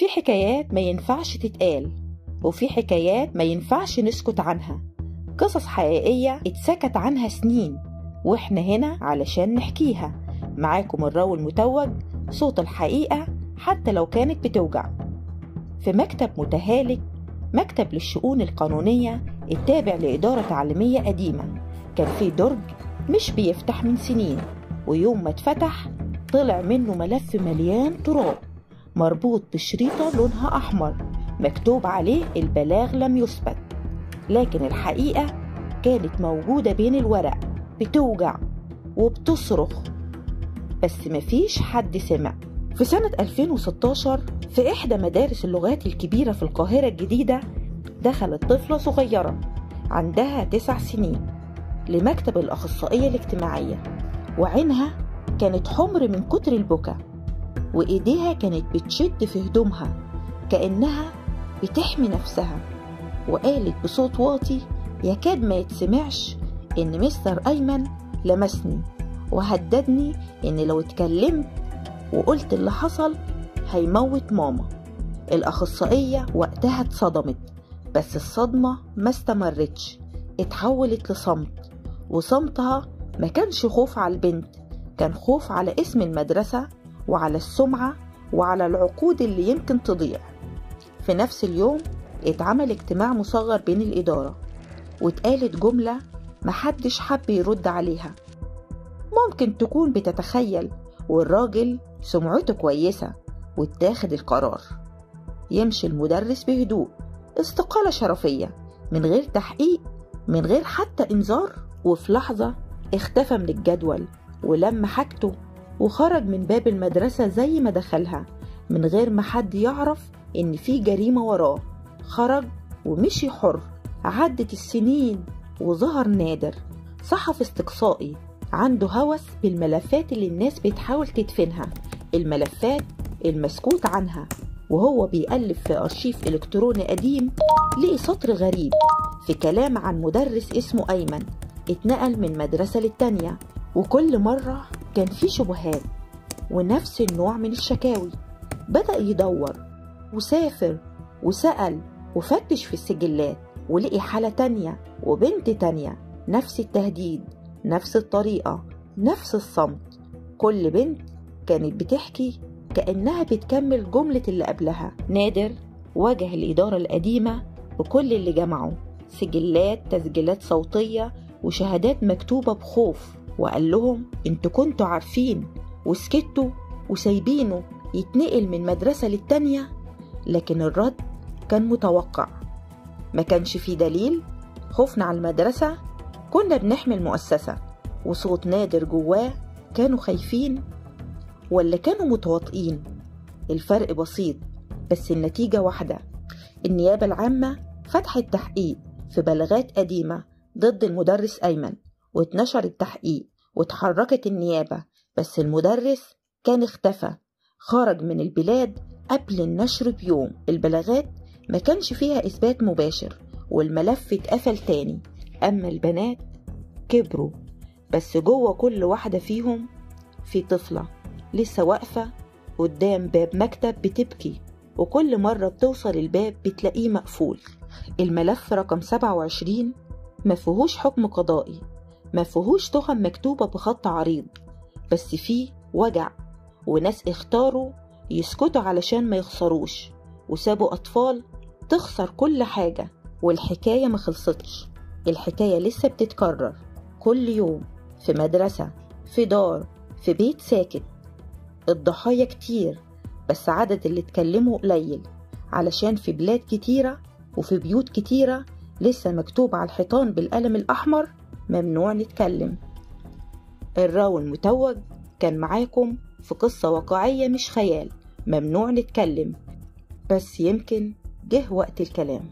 في حكايات ما ينفعش تتقال، وفي حكايات ما ينفعش نسكت عنها، قصص حقيقية اتسكت عنها سنين، واحنا هنا علشان نحكيها. معاكم الراوي المتوج، صوت الحقيقة حتى لو كانت بتوجع. في مكتب متهالك، مكتب للشؤون القانونية التابع لإدارة تعليمية قديمة، كان في درج مش بيفتح من سنين، ويوم ما اتفتح طلع منه ملف مليان تراب مربوط بشريطة لونها أحمر مكتوب عليه البلاغ لم يثبت، لكن الحقيقة كانت موجودة بين الورق بتوجع وبتصرخ، بس مفيش حد سمع. في سنة 2016 في إحدى مدارس اللغات الكبيرة في القاهرة الجديدة دخلت طفلة صغيرة عندها 9 سنين لمكتب الأخصائية الاجتماعية، وعينها كانت حمر من كتر البكا، وإيديها كانت بتشد في هدومها كأنها بتحمي نفسها، وقالت بصوت واطي يكاد ما يتسمعش إن مستر أيمن لمسني وهددني إن لو اتكلمت وقلت اللي حصل هيموت ماما. الأخصائية وقتها اتصدمت، بس الصدمة ما استمرتش، اتحولت لصمت، وصمتها ما كانش خوف على البنت، كان خوف على اسم المدرسة وعلى السمعة وعلى العقود اللي يمكن تضيع. في نفس اليوم اتعمل اجتماع مصغر بين الإدارة، واتقالت جملة محدش حب يرد عليها. ممكن تكون بتتخيل، والراجل سمعته كويسة، واتاخد القرار. يمشي المدرس بهدوء، استقالة شرفية من غير تحقيق، من غير حتى إنذار، وفي لحظة اختفى من الجدول ولم حاجته وخرج من باب المدرسة زي ما دخلها، من غير ما حد يعرف إن في جريمة وراه. خرج ومشي حر. عدت السنين وظهر نادر، صحفي استقصائي عنده هوس بالملفات اللي الناس بتحاول تدفنها، الملفات المسكوت عنها. وهو بيقلب في أرشيف إلكتروني قديم لقي سطر غريب في كلام عن مدرس اسمه أيمن اتنقل من مدرسة للتانية، وكل مرة كان في شبهات ونفس النوع من الشكاوي. بدأ يدور وسافر وسأل وفتش في السجلات، ولقي حالة تانية وبنت تانية، نفس التهديد، نفس الطريقة، نفس الصمت. كل بنت كانت بتحكي كأنها بتكمل جملة اللي قبلها. نادر واجه الإدارة القديمة بكل اللي جمعه، سجلات، تسجيلات صوتية، وشهادات مكتوبة بخوف، وقال لهم انتوا كنتوا عارفين وسكتوا وسايبينه يتنقل من مدرسة للتانية. لكن الرد كان متوقع، ما كانش فيه دليل. خوفنا على المدرسة، كنا بنحمي المؤسسة. وصوت نادر جواه، كانوا خايفين ولا كانوا متواطئين؟ الفرق بسيط، بس النتيجة واحدة. النيابة العامة فتحت تحقيق في بلاغات قديمة ضد المدرس أيمن، واتنشر التحقيق واتحركت النيابة، بس المدرس كان اختفى، خرج من البلاد قبل النشر بيوم. البلاغات ما كانش فيها إثبات مباشر، والملف اتقفل تاني. أما البنات كبروا، بس جوه كل واحدة فيهم في طفلة لسه واقفة قدام باب مكتب بتبكي، وكل مرة بتوصل الباب بتلاقيه مقفول. الملف رقم 27 ما فيهوش حكم قضائي، ما فيهوش تهم مكتوبة بخط عريض، بس فيه وجع، وناس اختاروا يسكتوا علشان ما يخسروش، وسابوا أطفال تخسر كل حاجة. والحكاية ما خلصتش، الحكاية لسه بتتكرر كل يوم، في مدرسة، في دار، في بيت ساكت. الضحايا كتير، بس عدد اللي اتكلموا قليل، علشان في بلاد كتيرة وفي بيوت كتيرة لسه مكتوب على الحيطان بالقلم الأحمر ممنوع نتكلم. الراوي المتوج كان معاكم في قصة واقعية مش خيال. ممنوع نتكلم، بس يمكن جه وقت الكلام.